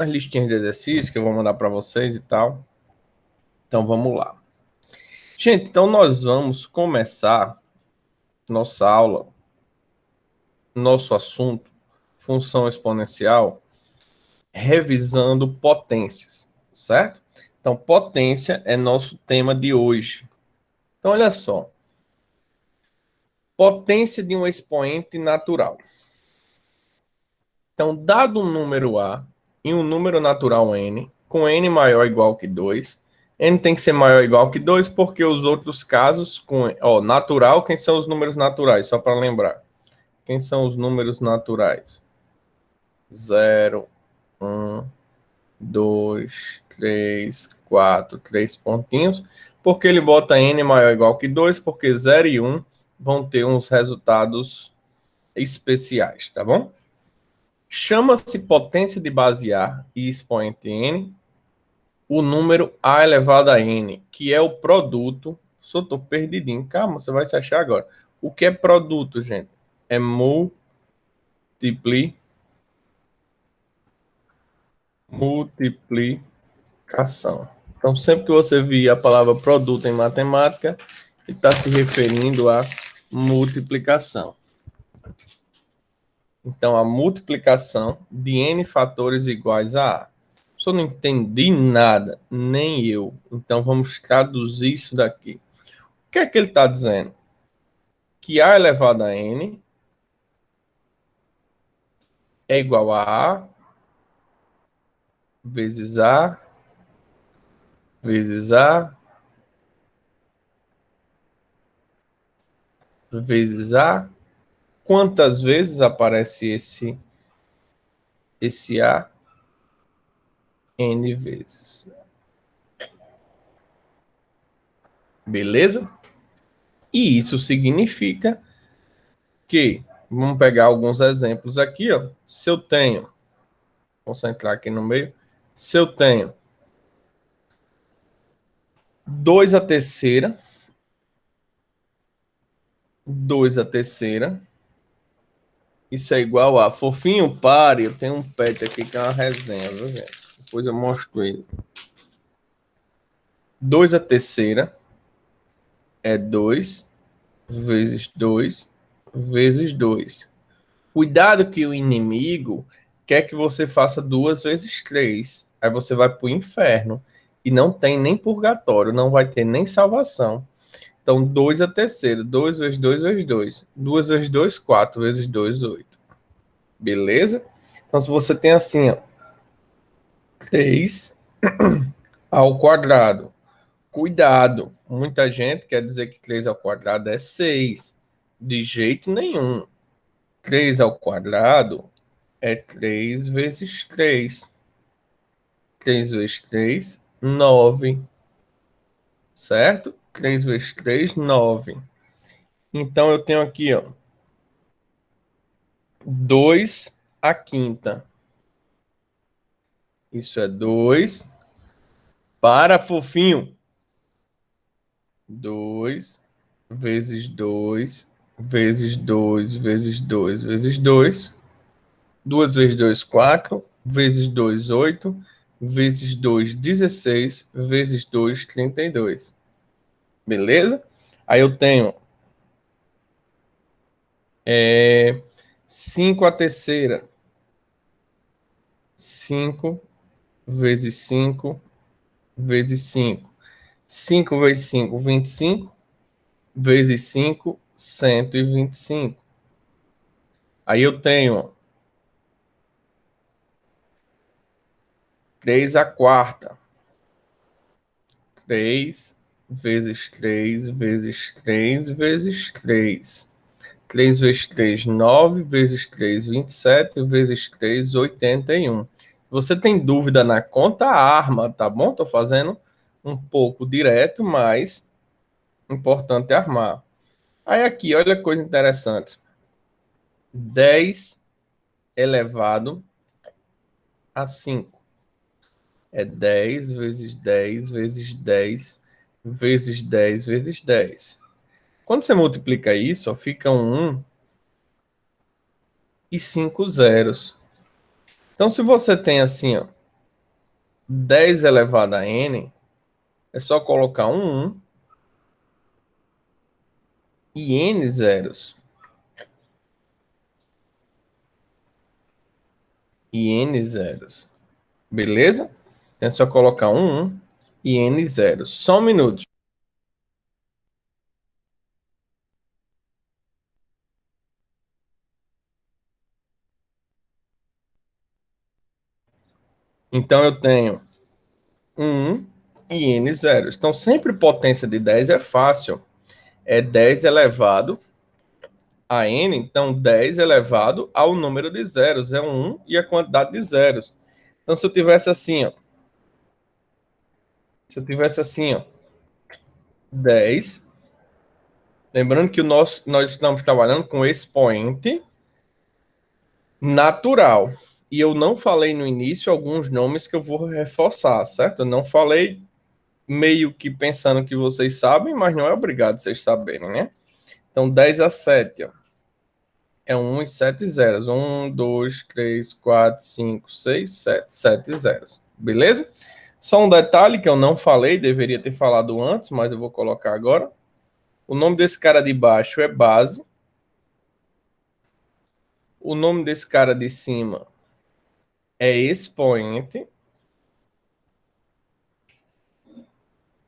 as listinhas de exercício que eu vou mandar para vocês e tal. Então, vamos lá. Gente, então nós vamos começar nossa aula, nosso assunto, função exponencial, revisando potências, certo? Então, potência é nosso tema de hoje. Então, olha só. Potência de um expoente natural. Então, dado um número A e um número natural n, com n maior ou igual que 2, n tem que ser maior ou igual que 2, porque os outros casos, natural, quem são os números naturais? Só para lembrar. Quem são os números naturais? 0, 1, 2, 3, 4, 3 pontinhos. Porque ele bota n maior ou igual que 2, porque 0 e 1 vão ter uns resultados especiais, tá bom? Chama-se potência de base A e expoente n o número A elevado a n, que é o produto. Só estou perdidinho. Calma, você vai se achar agora. O que é produto, gente? É multiplicação. Então, sempre que você vir a palavra produto em matemática, ele está se referindo à multiplicação. Então, a multiplicação de n fatores iguais a A. Só não entendi nada, nem eu. Então, vamos traduzir isso daqui. O que é que ele está dizendo? Que A elevado a n é igual a A vezes A vezes A vezes A. Quantas vezes aparece esse A? N vezes. Beleza? E isso significa que, vamos pegar alguns exemplos aqui, ó. Se eu tenho, vou concentrar aqui no meio, se eu tenho 2 a terceira, 2 a terceira, isso é igual a, fofinho, pare, eu tenho um pet aqui que é uma resenha, viu, gente? Depois eu mostro ele. 2 a terceira é 2 vezes 2 vezes 2. Cuidado que o inimigo quer que você faça 2 vezes 3. Aí você vai para o inferno. E não tem nem purgatório, não vai ter nem salvação. Então, 2 a terceira, 2 vezes 2 vezes 2. 2 vezes 2, 4 vezes 2, 8. Beleza? Então, se você tem assim, ó, 3 ao quadrado. Cuidado, muita gente quer dizer que 3 ao quadrado é 6. De jeito nenhum. 3 ao quadrado é 3 vezes 3. 3 vezes 3, 9. Certo? 3 vezes 3, 9. Então, eu tenho aqui, ó, 2 à quinta. Isso é 2 para fofinho. 2 vezes 2 vezes 2 vezes 2 vezes 2. 2 vezes 2, 4. Vezes 2, 8. Vezes 2, 16. Vezes 2, 32. Beleza? Aí eu tenho 5 a terceira. 5 vezes 5 vezes 5. 5 vezes 5, 25. Vezes 5, 125. Aí eu tenho 3 a quarta. 3 vezes 3 vezes 3 vezes 3. 3 vezes 3, 9. Vezes 3, 27. Vezes 3, 81. Você tem dúvida na conta, arma, tá bom? Tô fazendo um pouco direto, mas importante é armar. Aí aqui, olha que coisa interessante. 10 elevado a 5. É 10 vezes 10 vezes 10 vezes 10 vezes 10. Quando você multiplica isso, ó, fica um 1 e 5 zeros. Então, se você tem assim, ó, 10 elevado a n, é só colocar um 1 e n zeros. E n zeros. Beleza? Então é só colocar um 1 e n zeros. Só um minuto. Então eu tenho 1 e n zeros. Então sempre potência de 10 é fácil. É 10 elevado a n, então 10 elevado ao número de zeros. É um 1 e a quantidade de zeros. Então se eu tivesse assim, ó. Se eu tivesse assim, ó. 10. Lembrando que nós estamos trabalhando com expoente natural. E eu não falei no início alguns nomes que eu vou reforçar, certo? Eu não falei meio que pensando que vocês sabem, mas não é obrigado vocês saberem, né? Então, 10 a 7, ó, é 1 e 7 zeros. 1, 2, 3, 4, 5, 6, 7. 7 zeros. Beleza? Só um detalhe que eu não falei, deveria ter falado antes, mas eu vou colocar agora. O nome desse cara de baixo é base. O nome desse cara de cima é expoente.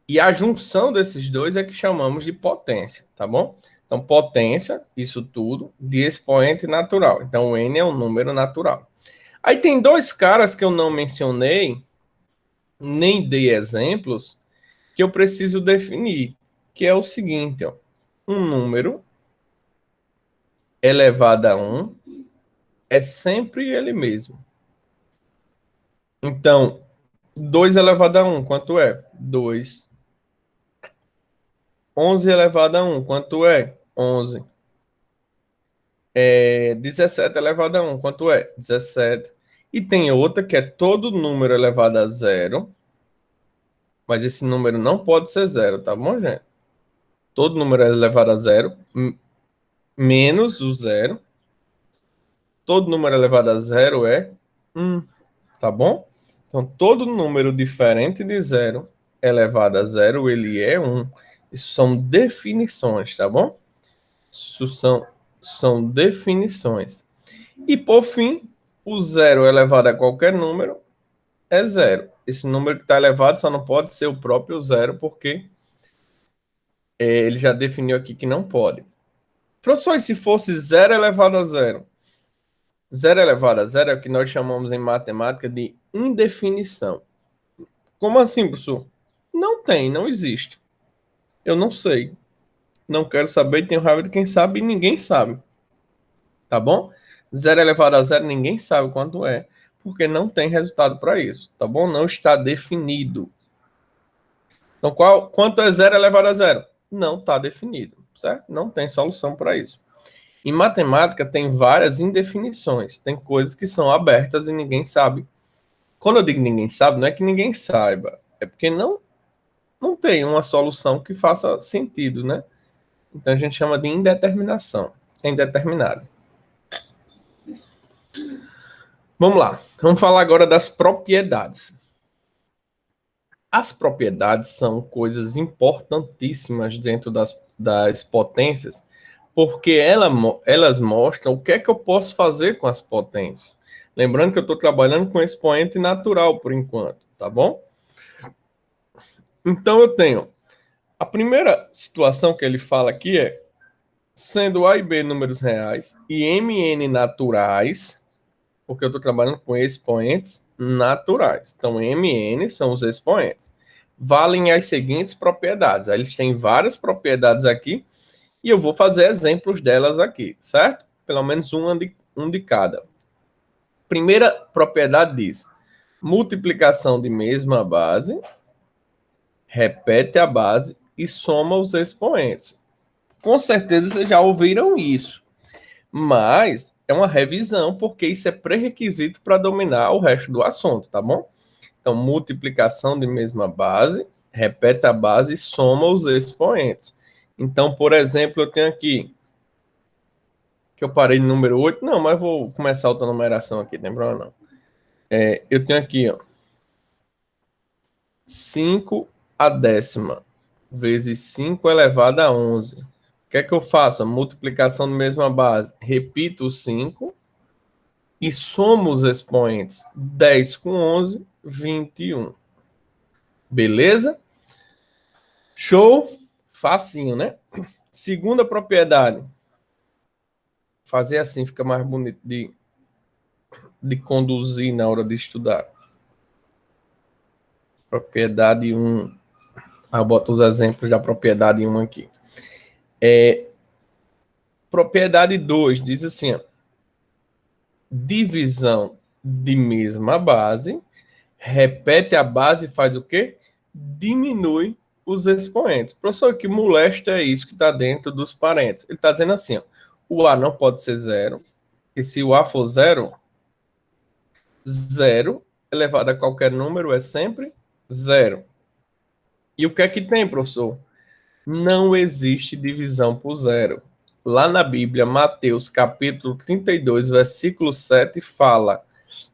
E a junção desses dois é que chamamos de potência, tá bom? Então, potência, isso tudo, de expoente natural. Então, o N é um número natural. Aí tem dois caras que eu não mencionei, nem dei exemplos, que eu preciso definir, que é o seguinte, ó. Um número elevado a 1 é sempre ele mesmo. Então, 2 elevado a 1, quanto é? 2. 11 elevado a 1, quanto é? 11. 17 elevado a 1, quanto é? 17. E tem outra que é todo número elevado a zero, mas esse número não pode ser zero, tá bom, gente? Todo número elevado a zero, menos o zero. Todo número elevado a zero é 1, tá bom? Então, todo número diferente de zero elevado a zero, ele é 1. Isso são definições, tá bom? Isso são definições. E, por fim, o zero elevado a qualquer número é zero. Esse número que está elevado só não pode ser o próprio zero, porque ele já definiu aqui que não pode. Professor, e se fosse zero elevado a zero? Zero elevado a zero é o que nós chamamos em matemática de indefinição. Como assim, professor? Não tem, não existe. Eu não sei. Não quero saber, tenho raiva de quem sabe e ninguém sabe. Tá bom? Zero elevado a zero, ninguém sabe quanto é, porque não tem resultado para isso, tá bom? Não está definido. Então, quanto é zero elevado a zero? Não está definido, certo? Não tem solução para isso. Em matemática, tem várias indefinições. Tem coisas que são abertas e ninguém sabe. Quando eu digo ninguém sabe, não é que ninguém saiba, é porque não tem uma solução que faça sentido, né? Então, a gente chama de indeterminação. É indeterminado. Vamos lá. Vamos falar agora das propriedades. As propriedades são coisas importantíssimas dentro das potências, porque elas mostram o que é que eu posso fazer com as potências. Lembrando que eu estou trabalhando com expoente natural por enquanto, tá bom? Então eu tenho a primeira situação que ele fala aqui é sendo A e B números reais e MN naturais, porque eu estou trabalhando com expoentes naturais. Então, MN são os expoentes. Valem as seguintes propriedades. Aí eles têm várias propriedades aqui e eu vou fazer exemplos delas aqui, certo? Pelo menos um de cada. Primeira propriedade diz: multiplicação de mesma base, repete a base e soma os expoentes. Com certeza vocês já ouviram isso, mas é uma revisão, porque isso é pré-requisito para dominar o resto do assunto, tá bom? Então, multiplicação de mesma base, repete a base e soma os expoentes. Então, por exemplo, eu tenho aqui, que eu parei no número 8, não, mas vou começar outra numeração aqui, não tem problema não. Eu tenho aqui, ó, 5 a décima vezes 5 elevado a 11. O que é que eu faço? A multiplicação da mesma base. Repito o 5 e somo os expoentes. 10 com 11, 21. Beleza? Show? Facinho, né? Segunda propriedade. Fazer assim fica mais bonito de conduzir na hora de estudar. Propriedade 1. Eu boto os exemplos da propriedade 1 aqui. Propriedade 2 diz assim, ó, divisão de mesma base, repete a base e faz o quê? Diminui os expoentes. Professor, que molesta é isso que está dentro dos parênteses? Ele está dizendo assim, ó, o A não pode ser zero, e se o A for zero, zero elevado a qualquer número é sempre zero. E o que é que tem, professor? Não existe divisão por zero. Lá na Bíblia, Mateus capítulo 32, versículo 7, fala: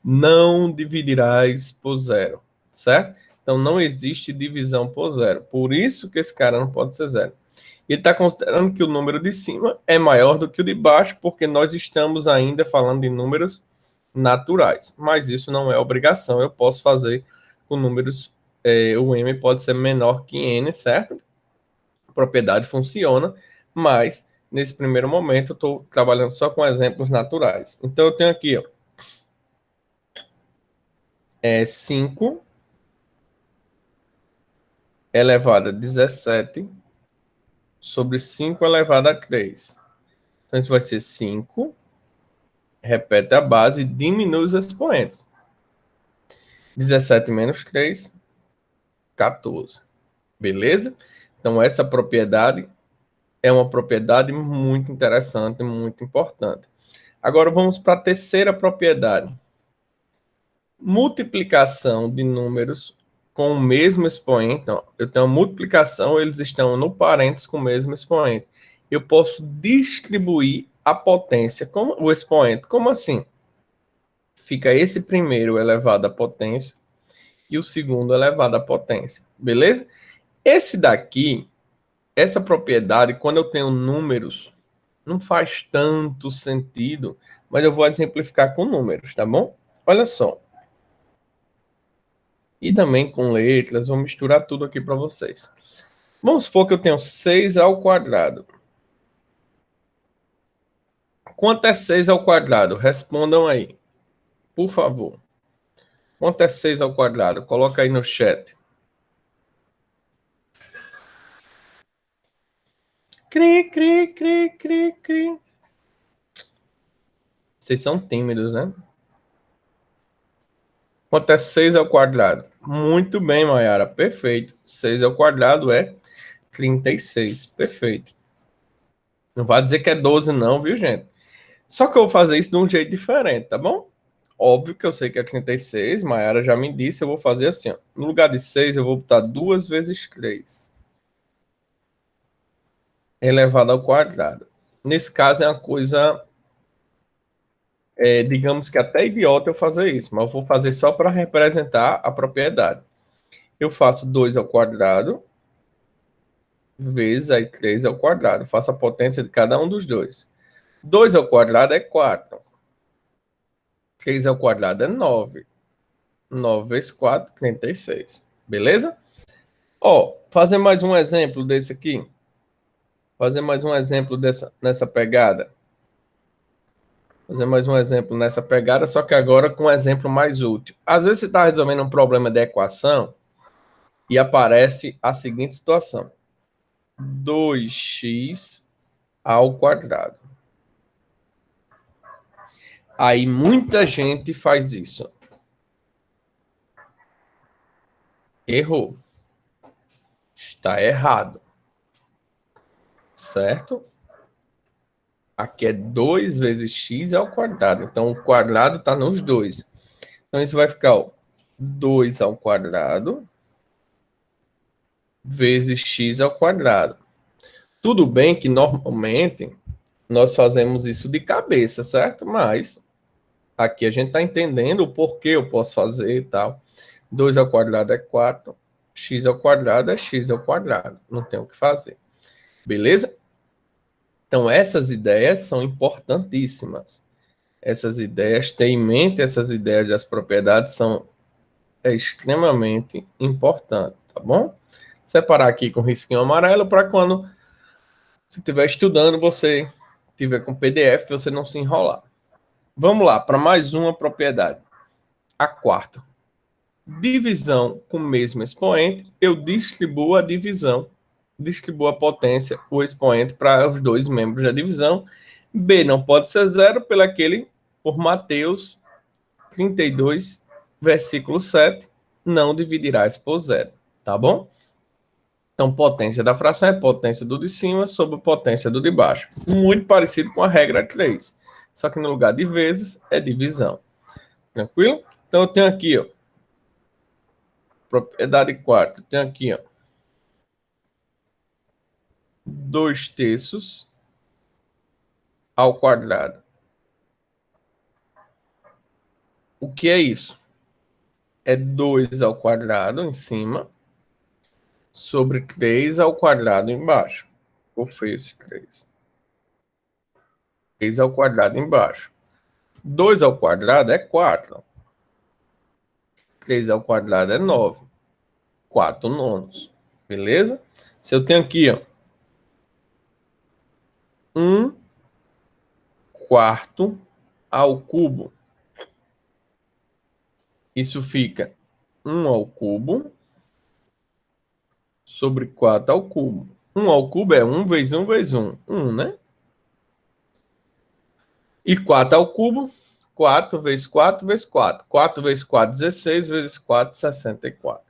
não dividirás por zero, certo? Então não existe divisão por zero. Por isso que esse cara não pode ser zero. Ele está considerando que o número de cima é maior do que o de baixo, porque nós estamos ainda falando de números naturais. Mas isso não é obrigação. Eu posso fazer com números, o M pode ser menor que N, certo? A propriedade funciona, mas nesse primeiro momento eu estou trabalhando só com exemplos naturais. Então eu tenho aqui, ó, 5 elevado a 17 sobre 5 elevado a 3. Então isso vai ser 5, repete a base e diminui os expoentes. 17 menos 3, 14. Beleza? Então essa propriedade é uma propriedade muito interessante, muito importante. Agora vamos para a terceira propriedade. Multiplicação de números com o mesmo expoente. Então, eu tenho uma multiplicação, eles estão no parênteses com o mesmo expoente. Eu posso distribuir a potência, como o expoente. Como assim? Fica esse primeiro elevado à potência e o segundo elevado à potência. Beleza? Esse daqui, essa propriedade, quando eu tenho números, não faz tanto sentido, mas eu vou exemplificar com números, tá bom? Olha só. E também com letras, vou misturar tudo aqui para vocês. Vamos supor que eu tenho 6 ao quadrado. Quanto é 6 ao quadrado? Respondam aí, por favor. Quanto é 6 ao quadrado? Coloca aí no chat. Cri, cri, cri, cri, cri. Vocês são tímidos, né? Quanto é 6 ao quadrado? Muito bem, Mayara. Perfeito. 6 ao quadrado é 36. Perfeito. Não vai dizer que é 12 não, viu, gente? Só que eu vou fazer isso de um jeito diferente, tá bom? Óbvio que eu sei que é 36, Mayara já me disse, eu vou fazer assim, ó. No lugar de 6, eu vou botar 2 vezes 3 elevado ao quadrado. Nesse caso é uma coisa, digamos que até idiota eu fazer isso, mas eu vou fazer só para representar a propriedade. Eu faço 2 ao quadrado vezes aí 3 ao quadrado. Faço a potência de cada um dos dois. 2 ao quadrado é 4. 3 ao quadrado é 9. 9 vezes 4, 36. Beleza? Ó, fazer mais um exemplo desse aqui. Fazer mais um exemplo nessa pegada. Fazer mais um exemplo nessa pegada, só que agora com um exemplo mais útil. Às vezes você está resolvendo um problema de equação e aparece a seguinte situação. 2x ao quadrado. Aí muita gente faz isso. Errou. Está errado. Certo? Aqui é 2 vezes x ao quadrado. Então, o quadrado está nos dois. Então, isso vai ficar, ó, 2 ao quadrado vezes x ao quadrado. Tudo bem que, normalmente, nós fazemos isso de cabeça, certo? Mas, aqui a gente está entendendo o porquê eu posso fazer e tal. 2 ao quadrado é 4. x ao quadrado é x ao quadrado. Não tem o que fazer. Beleza? Então, essas ideias são importantíssimas. Essas ideias, ter em mente essas ideias das propriedades é extremamente importante, tá bom? Separar aqui com risquinho amarelo para quando você estiver estudando, você tiver com PDF, você não se enrolar. Vamos lá, para mais uma propriedade. A quarta. Divisão com o mesmo expoente, eu distribuo a divisão, distribuo a potência, o expoente para os dois membros da divisão. B não pode ser zero por Mateus 32, versículo 7, não dividirás por zero, tá bom? Então, potência da fração é potência do de cima sobre potência do de baixo. Muito parecido com a regra 3. Só que no lugar de vezes é divisão. Tranquilo? Então, eu tenho aqui, ó, propriedade 4. Eu tenho aqui, ó, 2/3 ao quadrado. O que é isso? É 2 ao quadrado em cima sobre 3 ao quadrado embaixo. Qual foi esse 3? 3 ao quadrado embaixo. 2 ao quadrado é 4. 3 ao quadrado é 9. 4 nonos. Beleza? Se eu tenho aqui, ó, 1 quarto ao cubo, isso fica 1 ao cubo sobre 4 ao cubo. 1 ao cubo é 1 vezes 1 vezes 1. 1, né? E 4 ao cubo, 4 vezes 4 vezes 4. 4 vezes 4, 16 vezes 4, 64.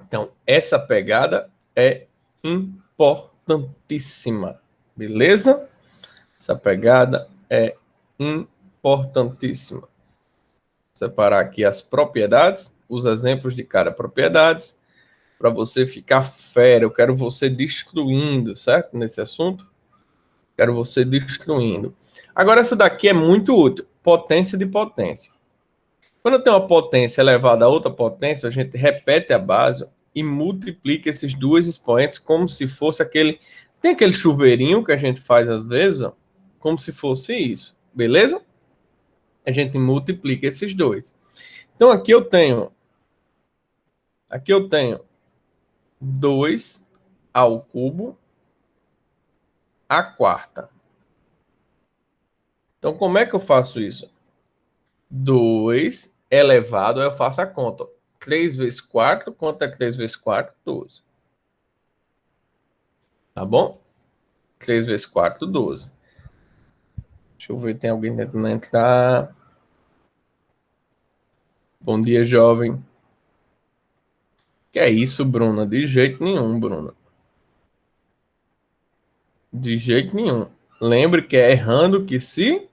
Então, essa pegada é importantíssima. Beleza? Essa pegada é importantíssima. Separar aqui as propriedades, os exemplos de cada propriedade, para você ficar fera. Eu quero você destruindo, certo? Nesse assunto. Quero você destruindo. Agora, essa daqui é muito útil. Potência de potência. Quando eu tenho uma potência elevada a outra potência, a gente repete a base e multiplica esses dois expoentes como se fosse aquele... Tem aquele chuveirinho que a gente faz às vezes, ó, como se fosse isso. Beleza? A gente multiplica esses dois. Então, aqui eu tenho 2 ao cubo a quarta. Então, como é que eu faço isso? 2 elevado, eu faço a conta. 3 vezes 4, quanto é 3 vezes 4? 12. Tá bom? 3 vezes 4, 12. Deixa eu ver, tem alguém tentando entrar. Bom dia, jovem. Que é isso, Bruna? De jeito nenhum, Bruna. De jeito nenhum. Lembre que é errando que se...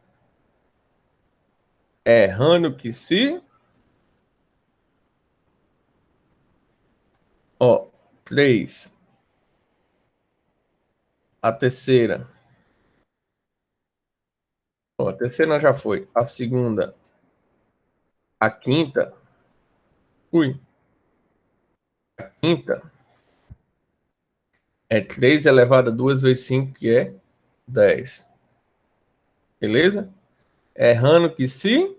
Errando que se... Ó, 3. A terceira. Ó, a terceira já foi. A segunda. A quinta. Ui. A quinta é 3 elevado a 2 vezes 5, que é 10. Beleza? Errando que se...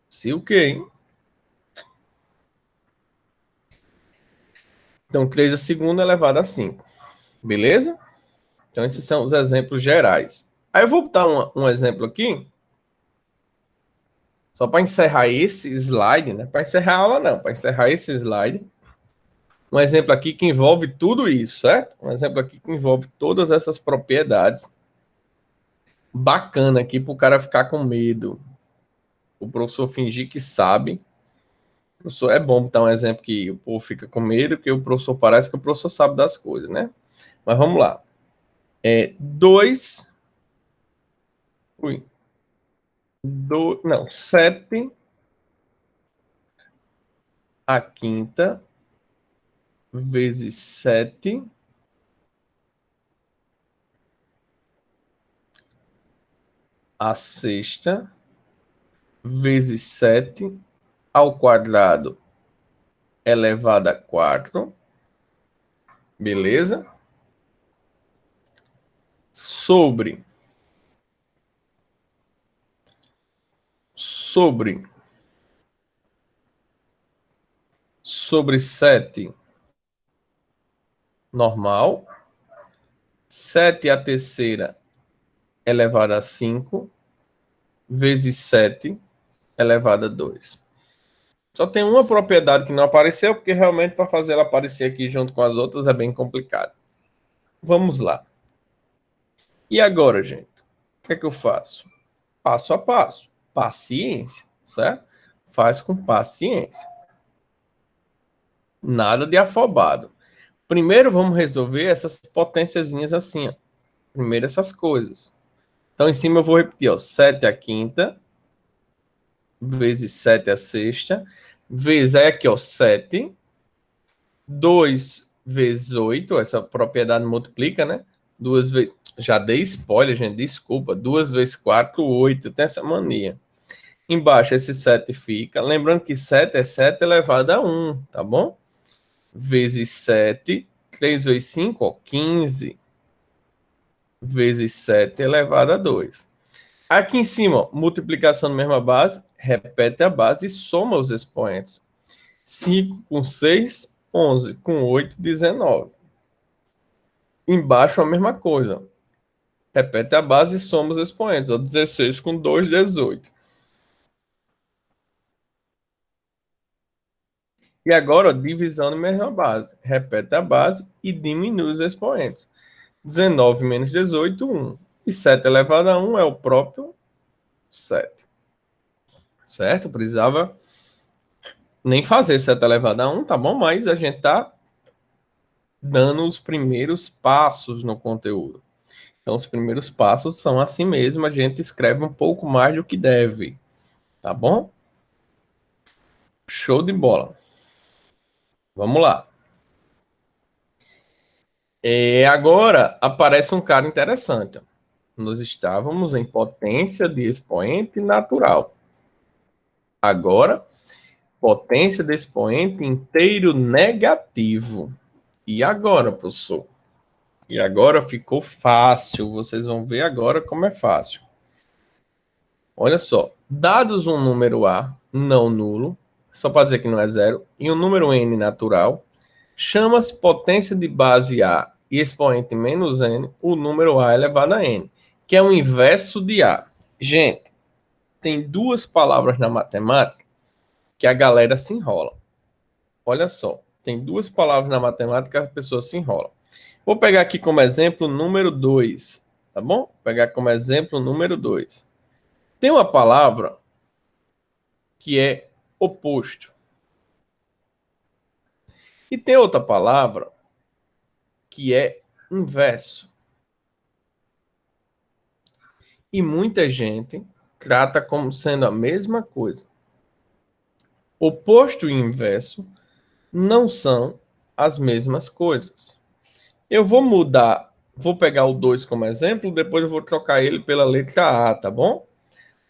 Se o quê, hein? Então, 3 a segunda elevado a 5. Beleza? Então, esses são os exemplos gerais. Aí eu vou botar um exemplo aqui, só para encerrar esse slide, né? Para encerrar a aula, não. Para encerrar esse slide. Um exemplo aqui que envolve tudo isso, certo? Um exemplo aqui que envolve todas essas propriedades. Bacana aqui para o cara ficar com medo. O professor fingir que sabe. O professor, é bom botar um exemplo que o povo fica com medo, porque o professor parece que o professor sabe das coisas, né? Mas vamos lá. 2... Ui. Não, 7 a quinta vezes 7 a sexta vezes 7 ao quadrado elevado a 4, beleza? Sobre 7 normal, 7 a terceira elevado a 5, vezes 7 elevado a 2. Só tem uma propriedade que não apareceu, porque realmente para fazer ela aparecer aqui junto com as outras é bem complicado. Vamos lá. E agora, gente? O que é que eu faço? Passo a passo. Paciência, certo? Faz com paciência. Nada de afobado. Primeiro vamos resolver essas potênciazinhas assim, ó. Primeiro essas coisas. Então, em cima eu vou repetir, ó. 7 a quinta, vezes 7 a sexta, vezes aí aqui, ó, 7. 2 vezes 8, essa propriedade multiplica, né? 2 vezes... Já dei spoiler, gente, desculpa. 2 vezes 4, 8. Tem essa mania. Embaixo esse 7 fica. Lembrando que 7 é 7 elevado a 1, tá bom? Vezes 7. 3 vezes 5, ó, 15. Vezes 7 elevado a 2. Aqui em cima, ó, multiplicação na mesma base. Repete a base e soma os expoentes. 5 com 6, 11. Com 8, 19. Embaixo a mesma coisa. Repete a base e soma os expoentes. Ó, 16 com 2, 18. E agora, ó, divisão na mesma base. Repete a base e diminui os expoentes. 19 menos 18, 1. E 7 elevado a 1 é o próprio 7. Certo? Precisava nem fazer 7 elevado a 1, tá bom? Mas a gente tá dando os primeiros passos no conteúdo. Então, os primeiros passos são assim mesmo, a gente escreve um pouco mais do que deve, tá bom? Show de bola. Vamos lá. Agora aparece um cara interessante. Nós estávamos em potência de expoente natural. Agora, potência de expoente inteiro negativo. E agora, professor? E agora ficou fácil. Vocês vão ver agora como é fácil. Olha só. Dados um número A não nulo, só para dizer que não é zero, e um número N natural, chama-se potência de base A e expoente menos N, o número A elevado a N, que é o inverso de A. Gente, tem duas palavras na matemática que a galera se enrola. Olha só, tem duas palavras na matemática que a pessoa se enrola. Vou pegar aqui como exemplo o número 2, tá bom? Vou pegar como exemplo o número 2. Tem uma palavra que é oposto. E tem outra palavra que é inverso. E muita gente trata como sendo a mesma coisa. Oposto e inverso não são as mesmas coisas. Eu vou mudar, vou pegar o 2 como exemplo, depois eu vou trocar ele pela letra A, tá bom?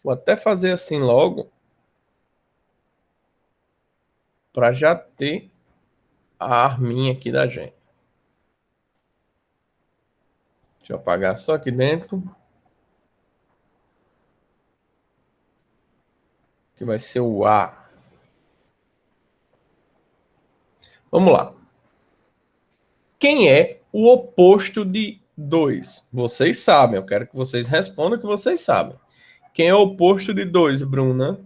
Vou até fazer assim logo, para já ter a arminha aqui da gente. Deixa eu apagar só aqui dentro. Que vai ser o A. Vamos lá. Quem é o oposto de 2? Vocês sabem, eu quero que vocês respondam que vocês sabem. Quem é o oposto de 2, Bruna?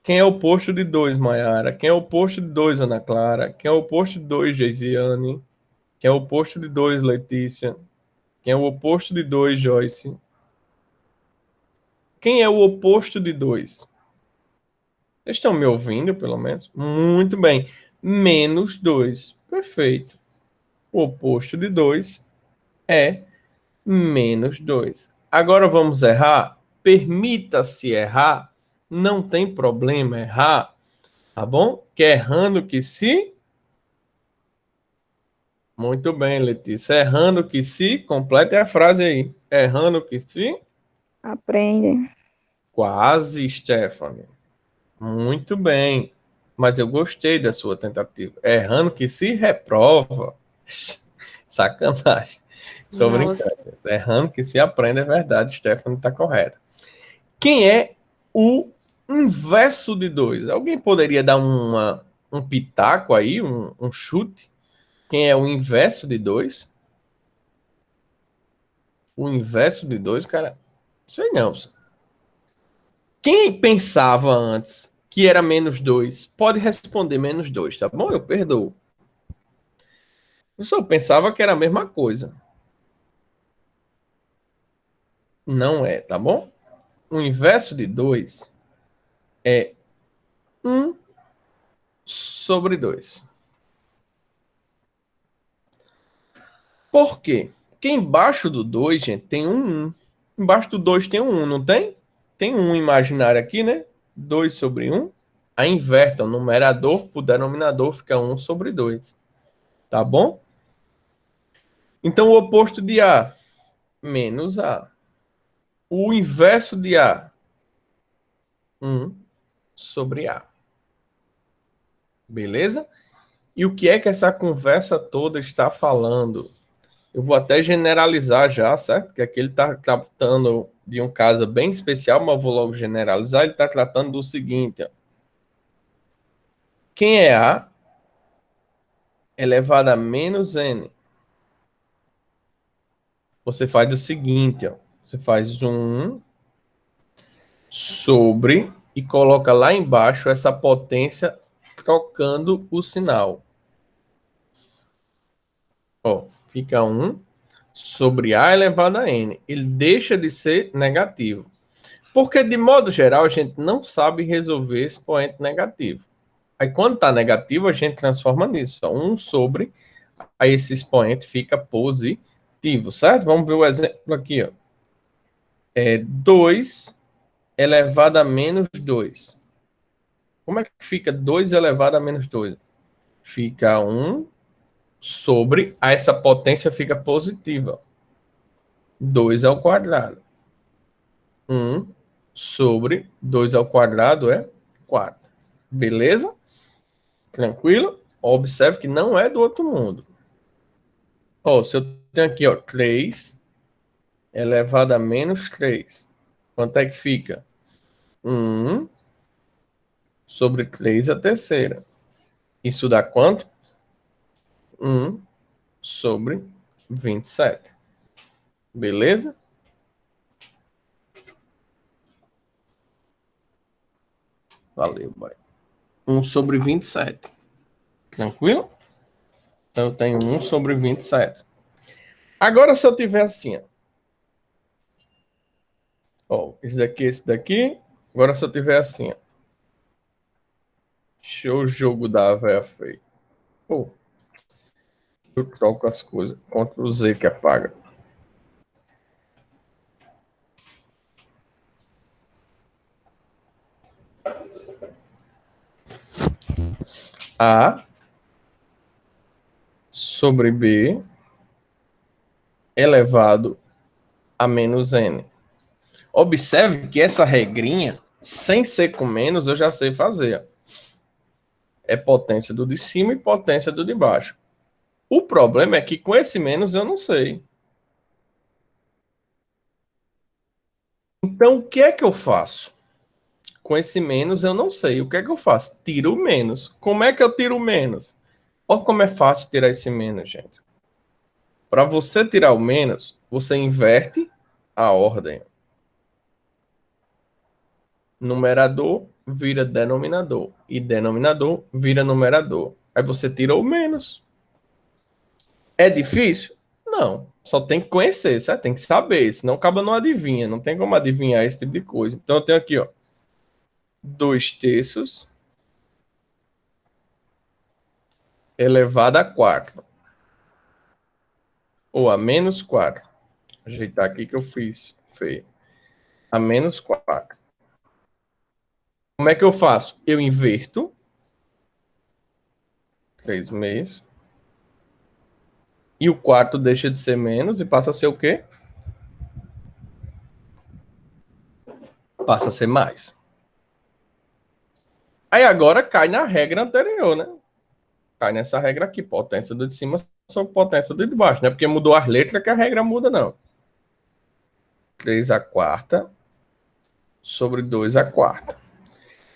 Quem é o oposto de 2, Mayara? Quem é o oposto de 2, Ana Clara? Quem é o oposto de 2, Geisiane? Quem é o oposto de 2, Letícia? Quem é o oposto de 2, Joyce? Quem é o oposto de 2? Vocês estão me ouvindo, pelo menos? Muito bem. Menos 2. Perfeito. O oposto de 2 é menos 2. Agora vamos errar? Permita-se errar. Não tem problema errar. Tá bom? Que errando que se... Muito bem, Letícia. Errando que se... Complete a frase aí. Errando que se... Aprende. Quase, Stephanie. Muito bem. Mas eu gostei da sua tentativa. Errando que se reprova. Sacanagem. Tô Nossa. brincando. Errando que se aprende é verdade. Stephanie está correta. Quem é o inverso de 2? Alguém poderia dar um pitaco aí, um chute? Quem é o inverso de 2? O inverso de 2, cara? Sei não. Quem pensava antes que era menos 2 pode responder menos 2, tá bom? Eu perdoo. Eu só pensava que era a mesma coisa. Não é, tá bom? O inverso de 2 é um sobre 2. Por quê? Porque embaixo do 2, gente, tem um 1. Embaixo do 2 tem um 1, não tem? Tem um imaginário aqui, né? 2 sobre 1. Aí inverta o numerador para o denominador, fica 1 sobre 2. Tá bom? Então o oposto de A, menos A. O inverso de A, 1 sobre A. Beleza? E o que é que essa conversa toda está falando? Eu vou até generalizar já, certo? Que aqui ele está tratando de um caso bem especial, mas eu vou logo generalizar. Ele está tratando do seguinte: ó. Quem é A elevado a menos N? Você faz o seguinte: ó. Você faz 1 sobre e coloca lá embaixo essa potência trocando o sinal. Ó, fica 1 sobre A elevado a N. Ele deixa de ser negativo. Porque, de modo geral, a gente não sabe resolver expoente negativo. Aí, quando está negativo, a gente transforma nisso. Ó, 1 sobre, aí esse expoente fica positivo, certo? Vamos ver o exemplo aqui. Ó. 2 elevado a menos 2. Como é que fica 2 elevado a menos 2? Fica 1 sobre, aí essa potência fica positiva. 2 ao quadrado. 1 sobre 2 ao quadrado é 4. Beleza? Tranquilo? Observe que não é do outro mundo. Ó, se eu tenho aqui, ó, 3 elevado a menos 3. Quanto é que fica? 1 sobre 3 a terceira. Isso dá quanto? 1 sobre 27. Beleza? Valeu, boy. 1 sobre 27. Tranquilo? Então eu tenho 1 sobre 27. Agora, se eu tiver assim, ó, esse daqui. Agora, se eu tiver assim, ó. Show o jogo da véia feia. Pô, eu troco as coisas. Ctrl Z que apaga. A sobre B elevado a menos N. Observe que essa regrinha, sem ser com menos, eu já sei fazer. É potência do de cima e potência do de baixo. O problema é que com esse menos eu não sei. Então, o que é que eu faço? Com esse menos eu não sei. O que é que eu faço? Tiro o menos. Como é que eu tiro o menos? Olha como é fácil tirar esse menos, gente. Para você tirar o menos, você inverte a ordem. Numerador vira denominador. E denominador vira numerador. Aí você tira o menos. É difícil? Não. Só tem que conhecer, certo? Tem que saber. Senão acaba não adivinha. Não tem como adivinhar esse tipo de coisa. Então eu tenho aqui, ó. 2 terços elevado a 4. Ou a menos 4. Ajeitar aqui que eu fiz. Feio. A menos 4. Como é que eu faço? Eu inverto. 3 meses. E o 4 deixa de ser menos e passa a ser o quê? Passa a ser mais. Aí agora cai na regra anterior, né? Cai nessa regra aqui, potência do de cima sobre potência do de baixo, né? Porque mudou as letras que a regra muda, não. 3 a quarta sobre 2 a quarta.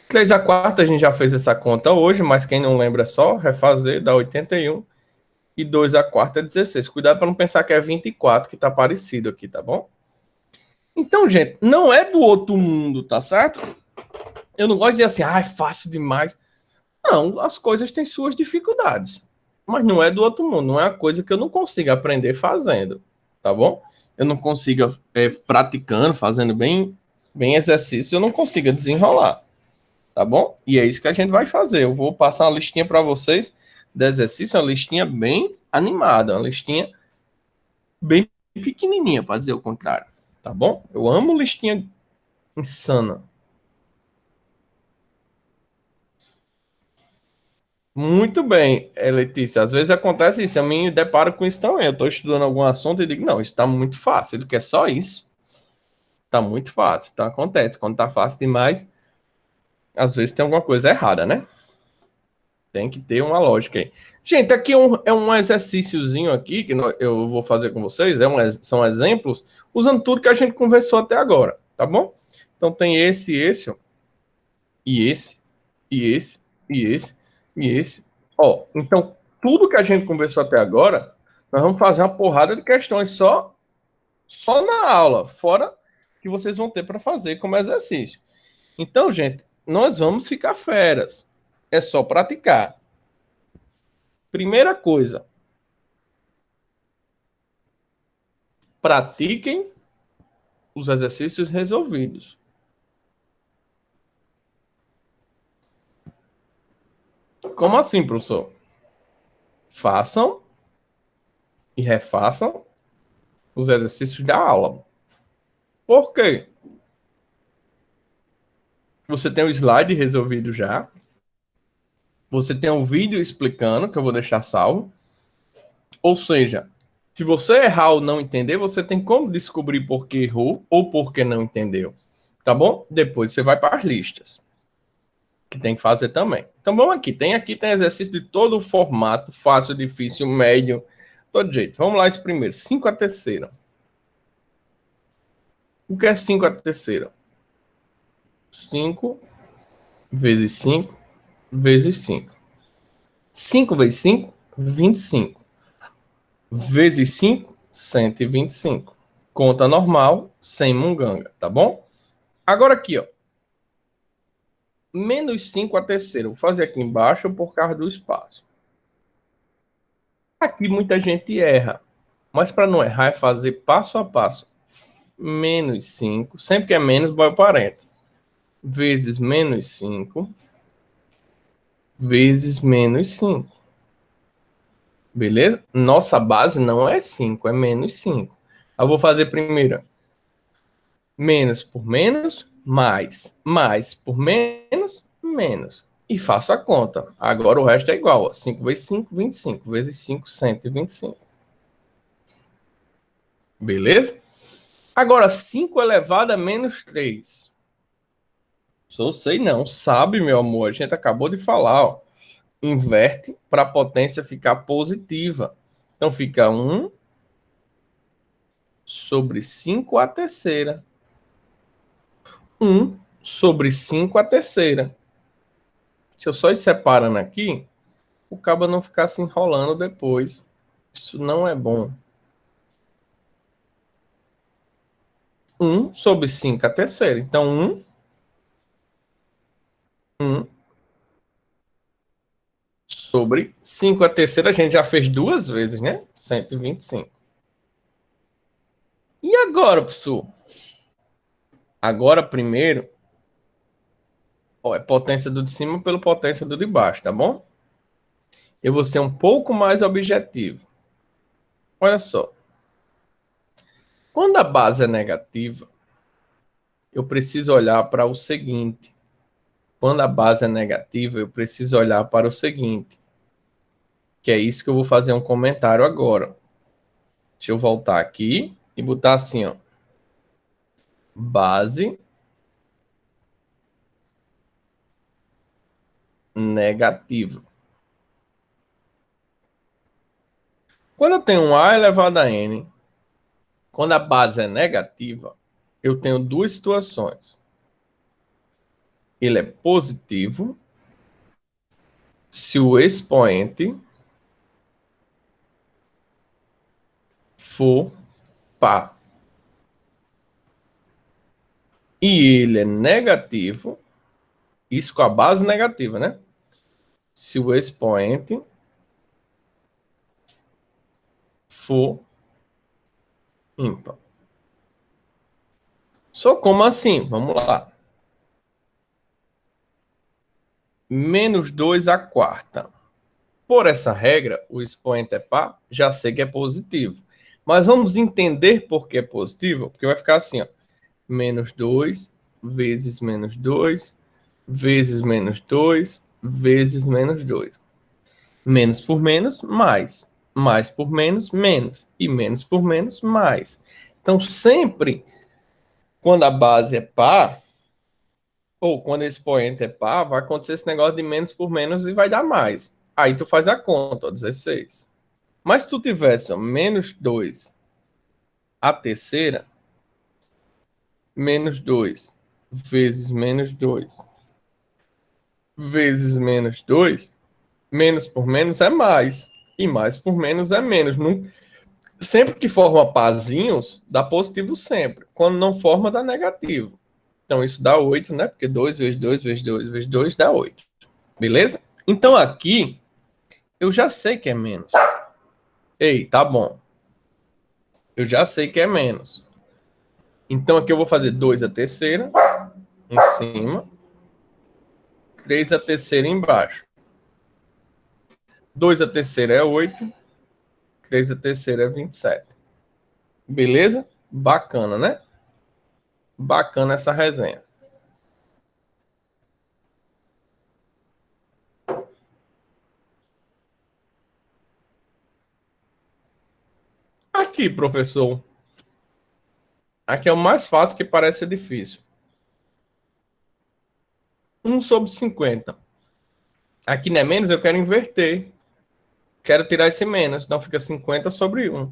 3 a quarta a gente já fez essa conta hoje, mas quem não lembra é só refazer, dá 81. E 2 a quarta é 16. Cuidado para não pensar que é 24, que tá parecido aqui, tá bom? Então, gente, não é do outro mundo, tá certo? Eu não gosto de dizer assim, ah, é fácil demais. Não, as coisas têm suas dificuldades. Mas não é do outro mundo, não é uma coisa que eu não consiga aprender fazendo, tá bom? Eu não consiga praticando, fazendo bem exercício, eu não consiga desenrolar, tá bom? E é isso que a gente vai fazer. Eu vou passar uma listinha para vocês de exercício, uma listinha bem animada, uma listinha bem pequenininha, para dizer o contrário, tá bom? Eu amo listinha insana. Muito bem, Letícia. Às vezes acontece isso. Eu me deparo com isso também. Eu estou estudando algum assunto e digo, não, isso está muito fácil. Ele quer só isso. Está muito fácil. Então acontece. Quando está fácil demais, às vezes tem alguma coisa errada, né? Tem que ter uma lógica aí. Gente, aqui é um exercíciozinho aqui que eu vou fazer com vocês. São exemplos usando tudo que a gente conversou até agora, tá bom? Então tem esse, ó, e esse, e esse, e esse, e esse. Ó, então, tudo que a gente conversou até agora, nós vamos fazer uma porrada de questões só na aula, fora que vocês vão ter para fazer como exercício. Então, gente, nós vamos ficar feras. É só praticar. Primeira coisa, pratiquem os exercícios resolvidos. Como assim, professor? Façam e refaçam os exercícios da aula. Por quê? Você tem o slide resolvido já. Você tem um vídeo explicando, que eu vou deixar salvo. Ou seja, se você errar ou não entender, você tem como descobrir por que errou ou por que não entendeu. Tá bom? Depois você vai para as listas, que tem que fazer também. Então vamos aqui. Tem exercício de todo o formato, fácil, difícil, médio, todo jeito. Vamos lá esse primeiro. 5 a terceira. O que é 5 a terceira? 5 vezes 5 vezes 5. 5 vezes 5, 25. Vezes 5, 125. Conta normal, sem munganga, tá bom? Agora aqui, ó. Menos 5 a terceira. Vou fazer aqui embaixo por causa do espaço. Aqui muita gente erra. Mas para não errar é fazer passo a passo. Menos 5. Sempre que é menos, põe o parente. Vezes menos 5. Vezes menos 5. Beleza? Nossa base não é 5, é menos 5. Eu vou fazer primeiro menos por menos, mais. Mais por menos, menos. E faço a conta. Agora o resto é igual. Ó. 5 vezes 5, 25. Vezes 5, 125. Beleza? Agora, 5 elevado a menos 3. Só sei não. Sabe, meu amor? A gente acabou de falar. Ó. Inverte para a potência ficar positiva. Então fica 1 sobre 5 a terceira. 1 sobre 5 a terceira. Se eu só ir separando aqui, o cabo não ficar se enrolando depois. Isso não é bom. 1 sobre 5 a terceira. Então, 1 sobre 5 a terceira, a gente já fez duas vezes, né? 125. E agora, professor? Agora, primeiro, ó, é potência do de cima pela potência do de baixo, tá bom? Eu vou ser um pouco mais objetivo. Olha só. Quando a base é negativa, eu preciso olhar para o seguinte. Quando a base é negativa, eu preciso olhar para o seguinte. Que é isso que eu vou fazer um comentário agora. Deixa eu voltar aqui e botar assim, ó. Base negativo. Quando eu tenho um A elevado a N, quando a base é negativa, eu tenho duas situações. Ele é positivo se o expoente for par. E ele é negativo, isso com a base negativa, né? Se o expoente for ímpar. Só como assim? Vamos lá. Menos 2 a quarta. Por essa regra, o expoente é par, já sei que é positivo. Mas vamos entender por que é positivo, porque vai ficar assim, ó. Menos 2 vezes menos 2 vezes menos 2 vezes menos 2. Menos por menos, mais. Mais por menos, menos. E menos por menos, mais. Então, sempre quando a base é par, ou quando o expoente é par, vai acontecer esse negócio de menos por menos e vai dar mais. Aí tu faz a conta, ó, 16. Mas se tu tivesse ó, menos 2 a terceira, menos 2 vezes menos 2 vezes menos 2, menos por menos é mais. E mais por menos é menos. Sempre que forma parzinhos, dá positivo sempre. Quando não forma, dá negativo. Então isso dá 8, né? Porque 2 vezes 2 vezes 2 vezes 2 dá 8. Beleza? Então aqui eu já sei que é menos. Ei, tá bom. Eu já sei que é menos. Então aqui eu vou fazer 2 a terceira em cima, 3 a terceira embaixo. 2 a terceira é 8, 3 a terceira é 27. Beleza? Bacana, né? Bacana essa resenha. Aqui, professor. Aqui é o mais fácil que parece ser difícil. 1 sobre 50. Aqui não é menos, eu quero inverter. Quero tirar esse menos. Então fica 50 sobre 1.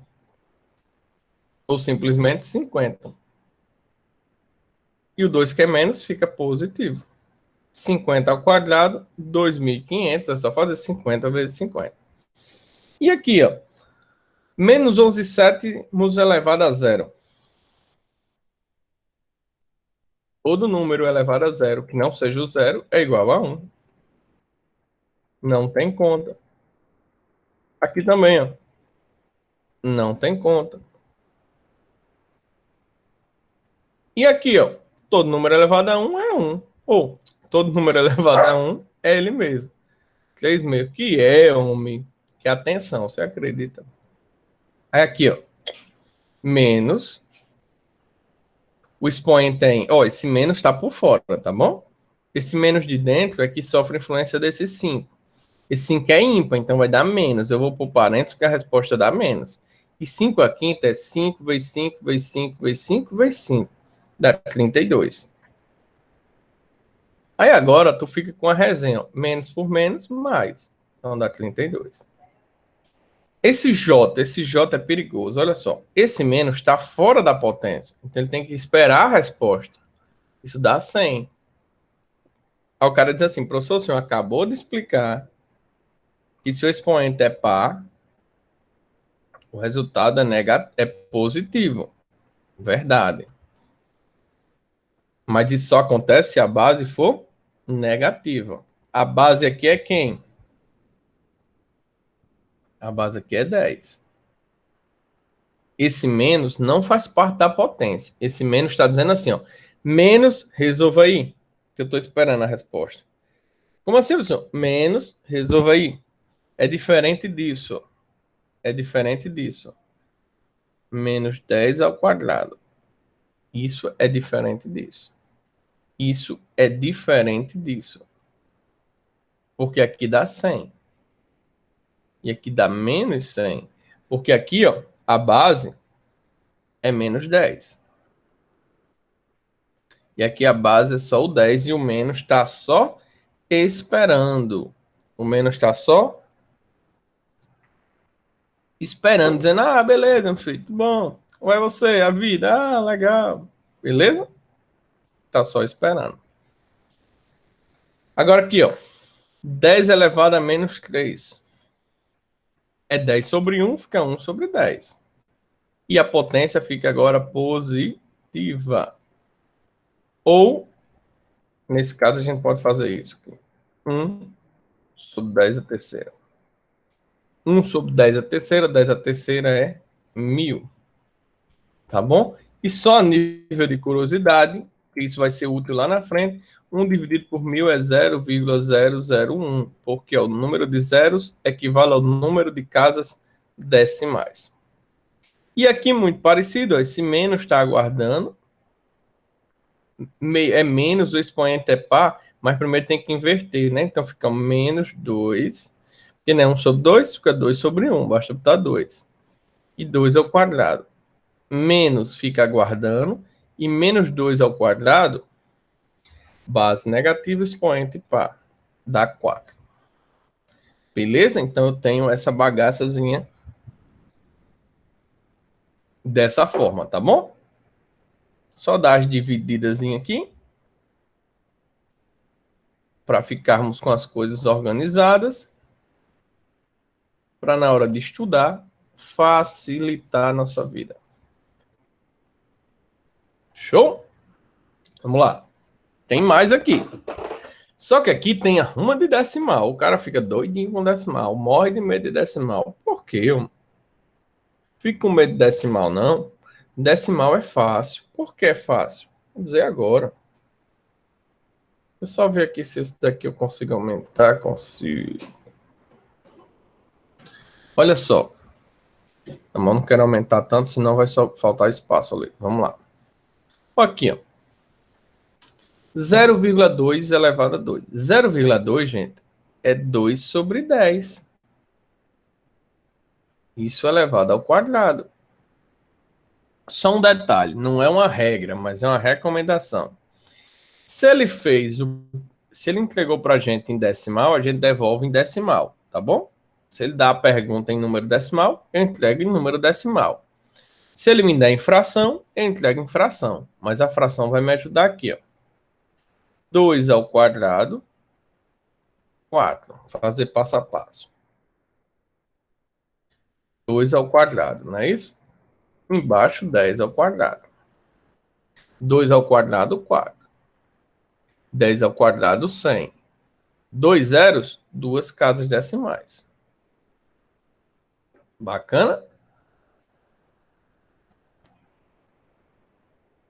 Ou simplesmente 50. E o 2 que é menos fica positivo. 50 ao quadrado, 2.500. É só fazer 50 vezes 50. E aqui, ó. Menos 11 sétimos elevado a zero. Todo número elevado a zero que não seja o zero é igual a 1. Não tem conta. Aqui também, ó. Não tem conta. E aqui, ó. Todo número elevado a 1 é 1. Ou todo número elevado a 1 é ele mesmo. 3 meio. Que é, homem. Que atenção, você acredita? Aí aqui, ó. Menos. O expoente em. Ó, esse menos está por fora, tá bom? Esse menos de dentro é que sofre influência desse 5. Esse 5 é ímpar, então vai dar menos. Eu vou pôr parênteses porque a resposta dá menos. E 5 a quinta é 5 vezes 5 vezes 5 vezes 5 vezes 5. Dá 32. Aí agora tu fica com a resenha. Ó. Menos por menos, mais. Então dá 32. Esse J é perigoso. Olha só. Esse menos está fora da potência. Então ele tem que esperar a resposta. Isso dá 100. Aí o cara diz assim, professor, o senhor acabou de explicar que se o expoente é par, o resultado é positivo. Verdade. Mas isso só acontece se a base for negativa. A base aqui é quem? A base aqui é 10. Esse menos não faz parte da potência. Esse menos está dizendo assim, ó. Menos, resolva aí. Que eu estou esperando a resposta. Como assim, professor? Menos, resolva aí. É diferente disso. É diferente disso. Menos 10 ao quadrado. Isso é diferente disso. Isso é diferente disso. Porque aqui dá 100. E aqui dá menos 100. Porque aqui, ó, a base é menos 10. E aqui a base é só o 10 e o menos está só esperando. O menos está só esperando, dizendo, ah, beleza, meu filho, tudo bom. Como é você, a vida? Ah, legal. Beleza? Tá só esperando. Agora aqui, ó. 10 elevado a menos 3. É 10 sobre 1, fica 1 sobre 10. E a potência fica agora positiva. Ou, nesse caso, a gente pode fazer isso aqui. 1 sobre 10 a terceira. 1 sobre 10 a terceira, 10 a terceira é 1000. Tá bom? E só a nível de curiosidade, que isso vai ser útil lá na frente, 1 dividido por 1000 é 0,001, porque ó, o número de zeros equivale ao número de casas decimais. E aqui, muito parecido, ó, esse menos está aguardando, é menos, o expoente é par, mas primeiro tem que inverter, né? Então fica menos 2, que não é 1 sobre 2, fica 2 sobre 1, basta botar 2. E 2 ao quadrado. Menos fica aguardando, e menos 2 ao quadrado, base negativa, expoente par, dá 4. Beleza? Então eu tenho essa bagaçazinha dessa forma, tá bom? Só dar as divididas aqui, para ficarmos com as coisas organizadas, para na hora de estudar, facilitar a nossa vida. Show? Vamos lá. Tem mais aqui. Só que aqui tem a ruma de decimal. O cara fica doidinho com decimal, morre de medo de decimal. Por quê? Fico com medo de decimal, não. Decimal é fácil. Por que é fácil? Vou dizer agora. Eu só ver aqui se esse daqui eu consigo aumentar. Consigo. Olha só. Eu não quero aumentar tanto, senão vai só faltar espaço ali. Vamos lá. Aqui, ó. 0,2 elevado a 2. 0,2, gente, é 2 sobre 10. Isso elevado ao quadrado. Só um detalhe, não é uma regra, mas é uma recomendação. Se ele entregou para a gente em decimal, a gente devolve em decimal, tá bom? Se ele dá a pergunta em número decimal, eu entrego em número decimal. Se ele me der em fração, eu entrego em fração. Mas a fração vai me ajudar aqui, ó. 2 ao quadrado, 4. Fazer passo a passo. 2 ao quadrado, não é isso? Embaixo, 10 ao quadrado. 2 ao quadrado, 4. 10 ao quadrado, 100. 2 zeros, 2 casas decimais. Bacana?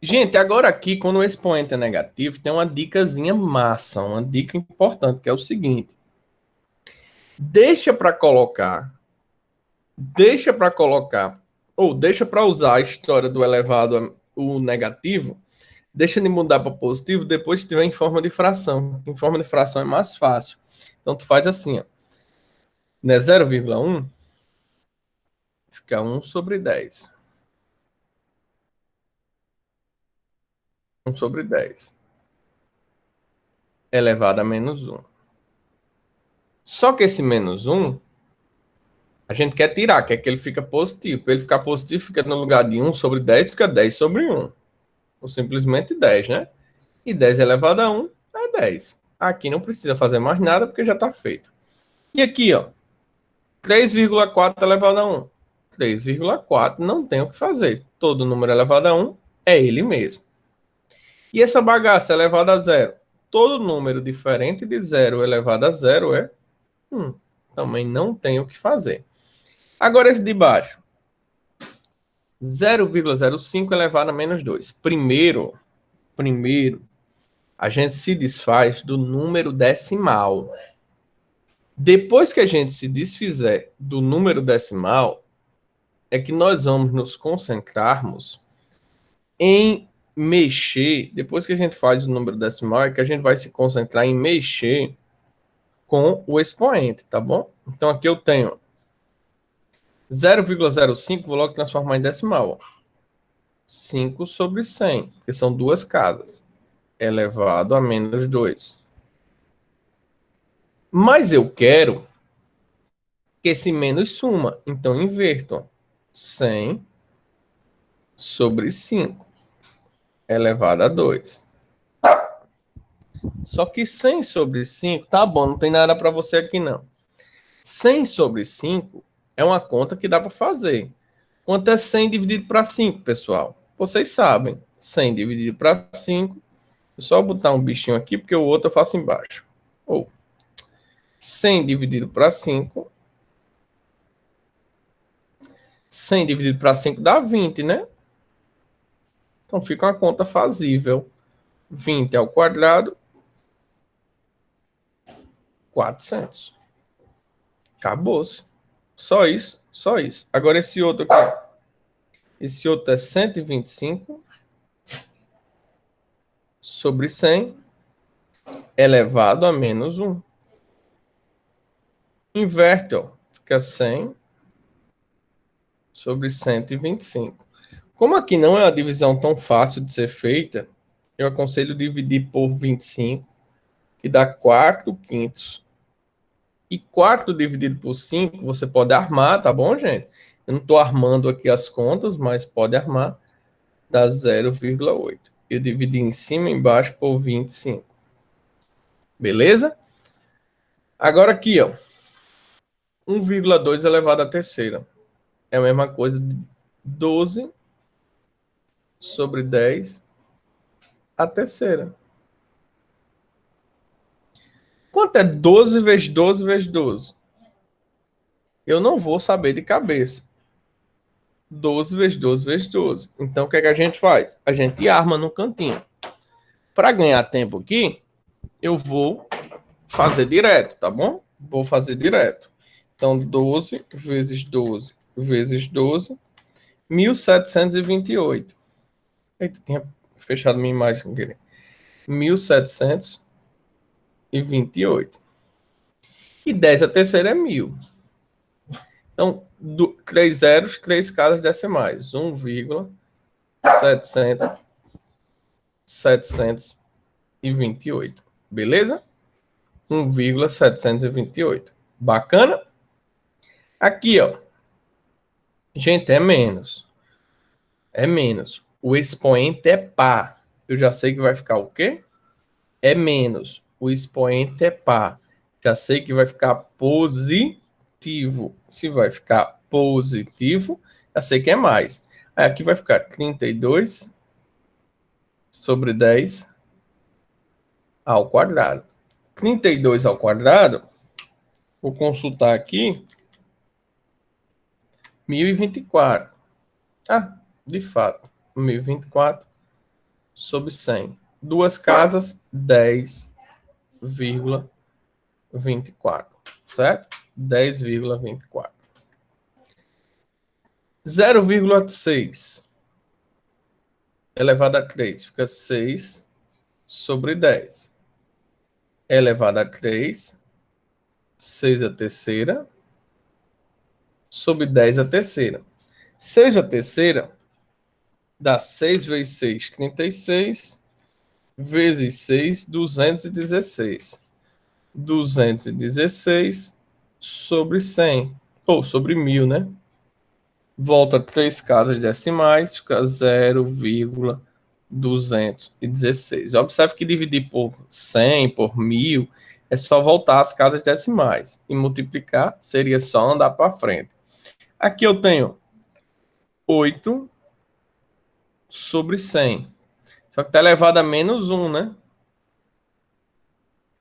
Gente, agora aqui, quando o expoente é negativo, tem uma dicasinha massa, uma dica importante, que é o seguinte. Deixa para colocar, ou deixa para usar a história do elevado, o negativo, deixa de mudar para positivo depois que tiver em forma de fração. Em forma de fração é mais fácil. Então, tu faz assim, ó. Né, 0,1 fica 1 sobre 10. 1 sobre 10. Elevado a menos 1. Só que esse menos 1, a gente quer tirar, quer que ele fique positivo. Para ele ficar positivo, fica no lugar de 1 sobre 10, fica 10 sobre 1. Ou simplesmente 10, né? E 10 elevado a 1 é 10. Aqui não precisa fazer mais nada, porque já está feito. E aqui, ó, 3,4 elevado a 1. 3,4 não tem o que fazer. Todo número elevado a 1 é ele mesmo. E essa bagaça elevada a 0? Todo número diferente de 0 elevado a 0 é 1. Também não tem o que fazer. Agora esse de baixo. 0,05 elevado a menos 2. Primeiro, a gente se desfaz do número decimal. Depois que a gente se desfizer do número decimal, é que nós vamos nos concentrarmos em mexer. Depois que a gente faz o número decimal, é que a gente vai se concentrar em mexer com o expoente, tá bom? Então aqui eu tenho 0,05, vou logo transformar em decimal. 5 sobre 100, que são duas casas, elevado a menos 2. Mas eu quero que esse menos suma. Então, inverto. Ó. 100 sobre 5 elevado a 2. Só que 100 sobre 5, tá bom, não tem nada para você aqui não. 100 sobre 5 é uma conta que dá para fazer. Quanto é 100 dividido para 5, pessoal? Vocês sabem. 100 dividido para 5. É só botar um bichinho aqui, porque o outro eu faço embaixo. Ou 100 dividido para 5. 100 dividido para 5 dá 20, né? Então fica uma conta fazível. 20 ao quadrado, 400. Acabou-se. Só isso, só isso. Agora esse outro aqui. Esse outro é 125 sobre 100 elevado a menos 1. Inverte, ó. Fica 100 sobre 125. Como aqui não é uma divisão tão fácil de ser feita, eu aconselho dividir por 25, que dá 4 quintos. E 4 dividido por 5, você pode armar, tá bom, gente? Eu não estou armando aqui as contas, mas pode armar. Dá 0,8. Eu dividi em cima e embaixo por 25. Beleza? Agora aqui, ó. 1,2 elevado à terceira. É a mesma coisa de 12 sobre 10 à terceira. Quanto é 12 vezes 12 vezes 12? Eu não vou saber de cabeça. 12 vezes 12 vezes 12. Então, o que é que a gente faz? A gente arma no cantinho. Para ganhar tempo aqui, eu vou fazer direto, tá bom? Vou fazer direto. Então, 12 vezes 12 vezes 12, 1.728. Eita, tinha fechado minha imagem sem querer. 1.728. E 10 a terceira é 1.000. Então, 3 zeros, 3 casas decimais. 1,728. Beleza? 1,728. Bacana? Aqui, ó. Gente, é menos. É menos. O expoente é par. Eu já sei que vai ficar o quê? É menos. O expoente é par. Já sei que vai ficar positivo. Se vai ficar positivo, já sei que é mais. Aí aqui vai ficar 32 sobre 10 ao quadrado. 32 ao quadrado, vou consultar aqui, 1.024. Ah, de fato, 1.024 sobre 100. Duas casas, 10,24. Certo? 10,24. 0,6 elevado a 3 fica 6 sobre 10. Elevado a 3, 6 a terceira, sobre 10 a terceira. 6 a terceira dá 6 vezes 6, 36, vezes 6, 216. 216 sobre 100, ou sobre 1.000, né? Volta 3 casas decimais, fica 0,216. Observe que dividir por 100, por 1.000, é só voltar as casas decimais. E multiplicar seria só andar para frente. Aqui eu tenho 8 sobre 100. Só que está elevado a menos 1, né?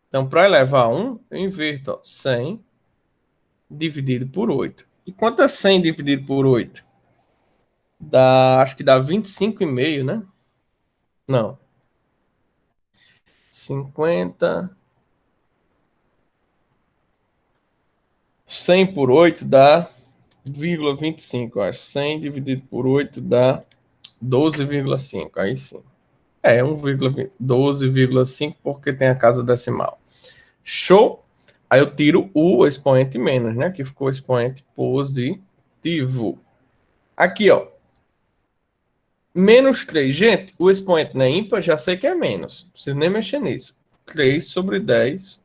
Então, para elevar a 1, eu inverto. Ó, 100 dividido por 8. E quanto é 100 dividido por 8? Acho que dá 25,5, né? Não. 50. 100 por 8 dá 0,25, acho. 100 dividido por 8 dá 12,5. Aí sim. É 12,5 porque tem a casa decimal. Show? Aí eu tiro o expoente menos, né? Que ficou o expoente positivo. Aqui, ó. Menos 3. Gente, o expoente não é ímpar, já sei que é menos. Não preciso nem mexer nisso. 3 sobre 10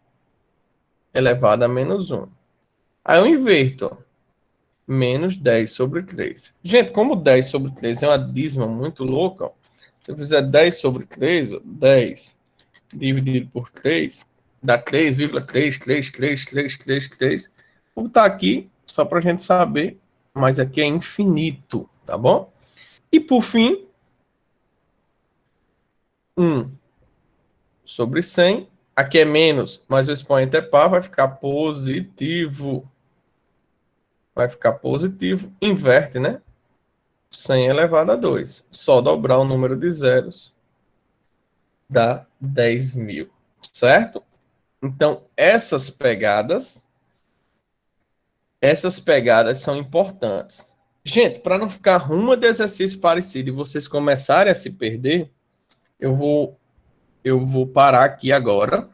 elevado a menos 1. Aí eu inverto, ó. Menos 10 sobre 3. Gente, como 10 sobre 3 é uma dízima muito louca, ó, se eu fizer 10 sobre 3, ó, 10 dividido por 3, dá 3,3333333. Vou botar aqui só para a gente saber, mas aqui é infinito, tá bom? E por fim, 1 sobre 100, aqui é menos, mas o expoente é par, vai ficar positivo. Vai ficar positivo, inverte, né? 100 elevado a 2. Só dobrar o número de zeros dá 10.000, certo? Então, essas pegadas são importantes. Gente, para não ficar rumo de exercício parecido e vocês começarem a se perder, eu vou parar aqui agora